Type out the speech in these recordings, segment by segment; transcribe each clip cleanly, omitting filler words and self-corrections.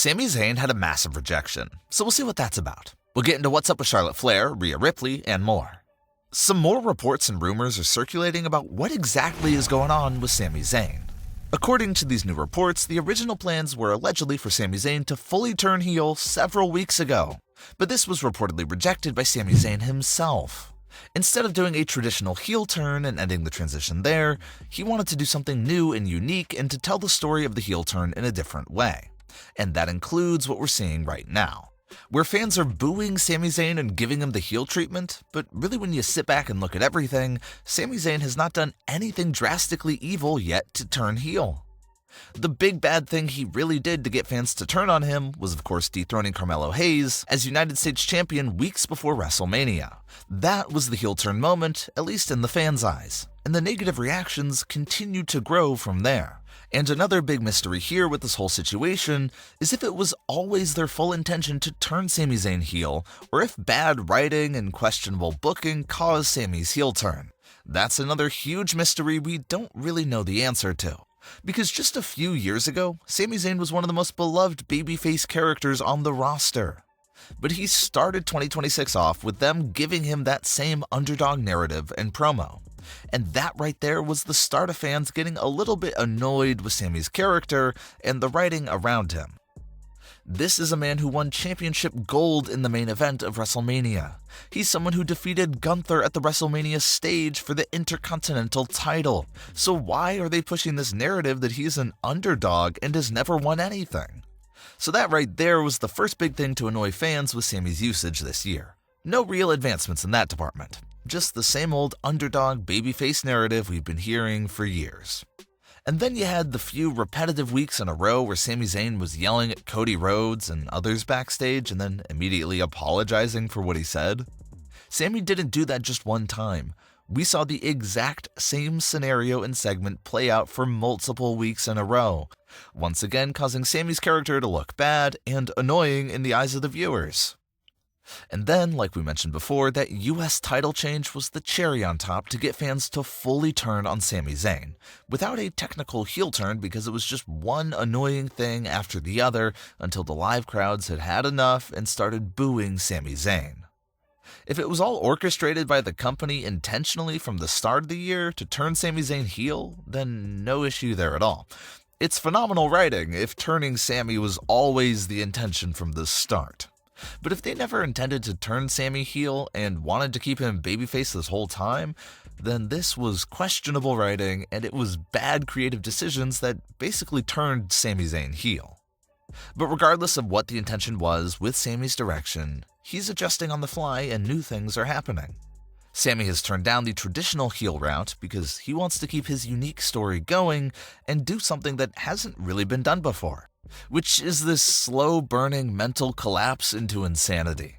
Sami Zayn had a massive rejection, so we'll see what that's about. We'll get into what's up with Charlotte Flair, Rhea Ripley, and more. Some more reports and rumors are circulating about what exactly is going on with Sami Zayn. According to these new reports, the original plans were allegedly for Sami Zayn to fully turn heel several weeks ago, but this was reportedly rejected by Sami Zayn himself. Instead of doing a traditional heel turn and ending the transition there, he wanted to do something new and unique and to tell the story of the heel turn in a different way. And that includes what we're seeing right now, where fans are booing Sami Zayn and giving him the heel treatment, but really when you sit back and look at everything, Sami Zayn has not done anything drastically evil yet to turn heel. The big bad thing he really did to get fans to turn on him was of course dethroning Carmelo Hayes as United States Champion weeks before WrestleMania. That was the heel turn moment, at least in the fans' eyes, and the negative reactions continued to grow from there. And another big mystery here with this whole situation is if it was always their full intention to turn Sami Zayn heel, or if bad writing and questionable booking caused Sami's heel turn. That's another huge mystery we don't really know the answer to. Because just a few years ago, Sami Zayn was one of the most beloved babyface characters on the roster. But he started 2026 off with them giving him that same underdog narrative and promo. And that right there was the start of fans getting a little bit annoyed with Sami's character and the writing around him. This is a man who won championship gold in the main event of WrestleMania. He's someone who defeated Gunther at the WrestleMania stage for the Intercontinental title. So why are they pushing this narrative that he's an underdog and has never won anything? So that right there was the first big thing to annoy fans with Sami's usage this year. No real advancements in that department. Just the same old underdog babyface narrative we've been hearing for years. And then you had the few repetitive weeks in a row where Sami Zayn was yelling at Cody Rhodes and others backstage and then immediately apologizing for what he said. Sami didn't do that just one time. We saw the exact same scenario and segment play out for multiple weeks in a row, once again causing Sami's character to look bad and annoying in the eyes of the viewers. And then, like we mentioned before, that US title change was the cherry on top to get fans to fully turn on Sami Zayn, without a technical heel turn because it was just one annoying thing after the other until the live crowds had had enough and started booing Sami Zayn. If it was all orchestrated by the company intentionally from the start of the year to turn Sami Zayn heel, then no issue there at all. It's phenomenal writing if turning Sami was always the intention from the start. But if they never intended to turn Sami heel and wanted to keep him babyface this whole time, then this was questionable writing and it was bad creative decisions that basically turned Sami Zayn heel. But regardless of what the intention was with Sami's direction, he's adjusting on the fly and new things are happening. Sami has turned down the traditional heel route because he wants to keep his unique story going and do something that hasn't really been done before, which is this slow-burning mental collapse into insanity.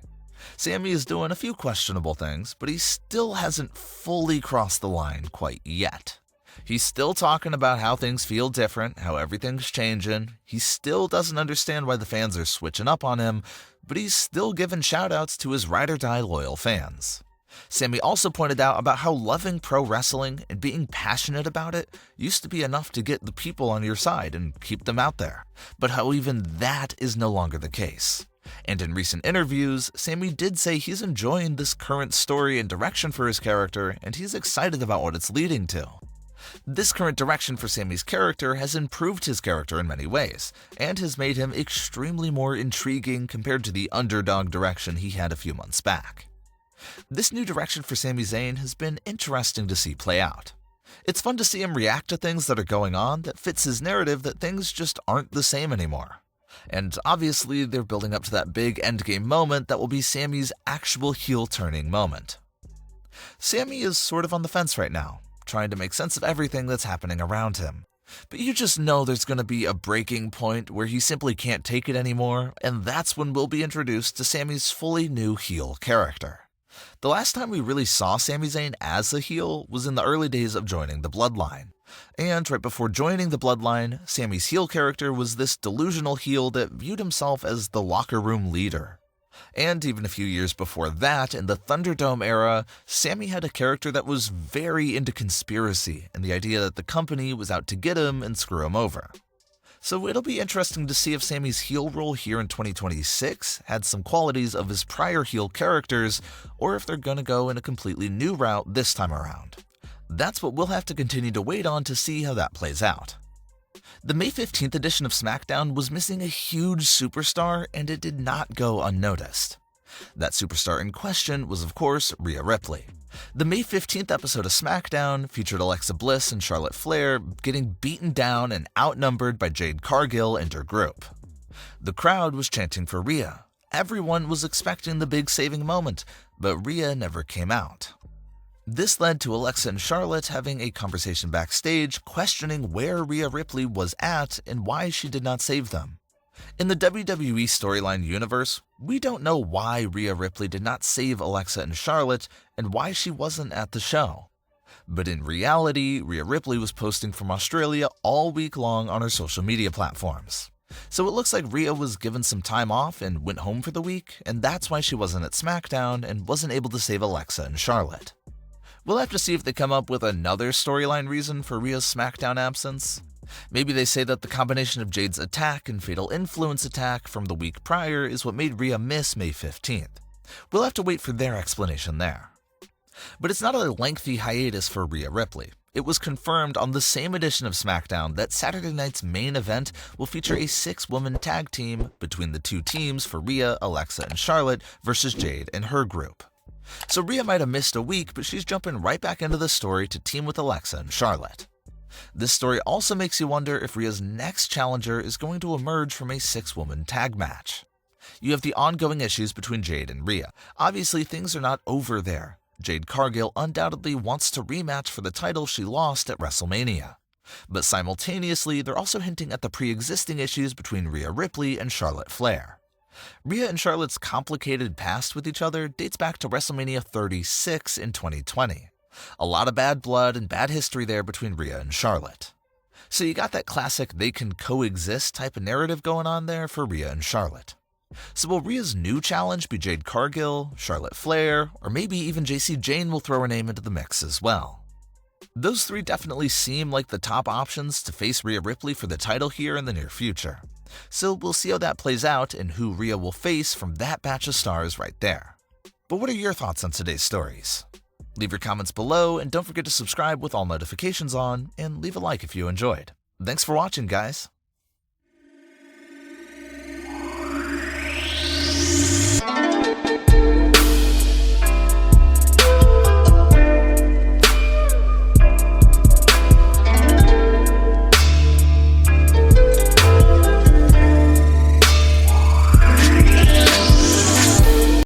Sami is doing a few questionable things, but he still hasn't fully crossed the line quite yet. He's still talking about how things feel different, how everything's changing. He still doesn't understand why the fans are switching up on him, but he's still giving shout-outs to his ride-or-die loyal fans. Sami also pointed out about how loving pro wrestling and being passionate about it used to be enough to get the people on your side and keep them out there, but how even that is no longer the case. And in recent interviews, Sami did say he's enjoying this current story and direction for his character, and he's excited about what it's leading to. This current direction for Sami's character has improved his character in many ways, and has made him extremely more intriguing compared to the underdog direction he had a few months back. This new direction for Sami Zayn has been interesting to see play out. It's fun to see him react to things that are going on that fits his narrative that things just aren't the same anymore. And obviously they're building up to that big endgame moment that will be Sami's actual heel turning moment. Sami is sort of on the fence right now, trying to make sense of everything that's happening around him. But you just know there's going to be a breaking point where he simply can't take it anymore, and that's when we'll be introduced to Sami's fully new heel character. The last time we really saw Sami Zayn as a heel was in the early days of joining the Bloodline. And right before joining the Bloodline, Sami's heel character was this delusional heel that viewed himself as the locker room leader. And even a few years before that, in the Thunderdome era, Sami had a character that was very into conspiracy and the idea that the company was out to get him and screw him over. So it'll be interesting to see if Sami's heel role here in 2026 had some qualities of his prior heel characters, or if they're gonna go in a completely new route this time around. That's what we'll have to continue to wait on to see how that plays out. The May 15th edition of Smackdown was missing a huge superstar, and it did not go unnoticed. That superstar in question was, of course, Rhea Ripley. The May 15th episode of Smackdown featured Alexa Bliss and Charlotte Flair getting beaten down and outnumbered by Jade Cargill and her group. The crowd was chanting for Rhea. Everyone was expecting the big saving moment, but Rhea never came out. This led to Alexa and Charlotte having a conversation backstage questioning where Rhea Ripley was at and why she did not save them. In the WWE storyline universe, we don't know why Rhea Ripley did not save Alexa and Charlotte and why she wasn't at the show. But in reality, Rhea Ripley was posting from Australia all week long on her social media platforms. So it looks like Rhea was given some time off and went home for the week, and that's why she wasn't at SmackDown and wasn't able to save Alexa and Charlotte. We'll have to see if they come up with another storyline reason for Rhea's SmackDown absence. Maybe they say that the combination of Jade's attack and Fatal Influence attack from the week prior is what made Rhea miss May 15th. We'll have to wait for their explanation there. But it's not a lengthy hiatus for Rhea Ripley. It was confirmed on the same edition of SmackDown that Saturday night's main event will feature a 6-woman tag team between the two teams for Rhea, Alexa, and Charlotte versus Jade and her group. So Rhea might have missed a week, but she's jumping right back into the story to team with Alexa and Charlotte. This story also makes you wonder if Rhea's next challenger is going to emerge from a 6-woman tag match. You have the ongoing issues between Jade and Rhea. Obviously, things are not over there. Jade Cargill undoubtedly wants to rematch for the title she lost at WrestleMania. But simultaneously, they're also hinting at the pre-existing issues between Rhea Ripley and Charlotte Flair. Rhea and Charlotte's complicated past with each other dates back to WrestleMania 36 in 2020. A lot of bad blood and bad history there between Rhea and Charlotte. So you got that classic they can coexist type of narrative going on there for Rhea and Charlotte. So will Rhea's new challenge be Jade Cargill, Charlotte Flair, or maybe even JC Jane will throw her name into the mix as well? Those three definitely seem like the top options to face Rhea Ripley for the title here in the near future. So we'll see how that plays out and who Rhea will face from that batch of stars right there. But what are your thoughts on today's stories? Leave your comments below, and don't forget to subscribe with all notifications on, and leave a like if you enjoyed. Thanks for watching, guys.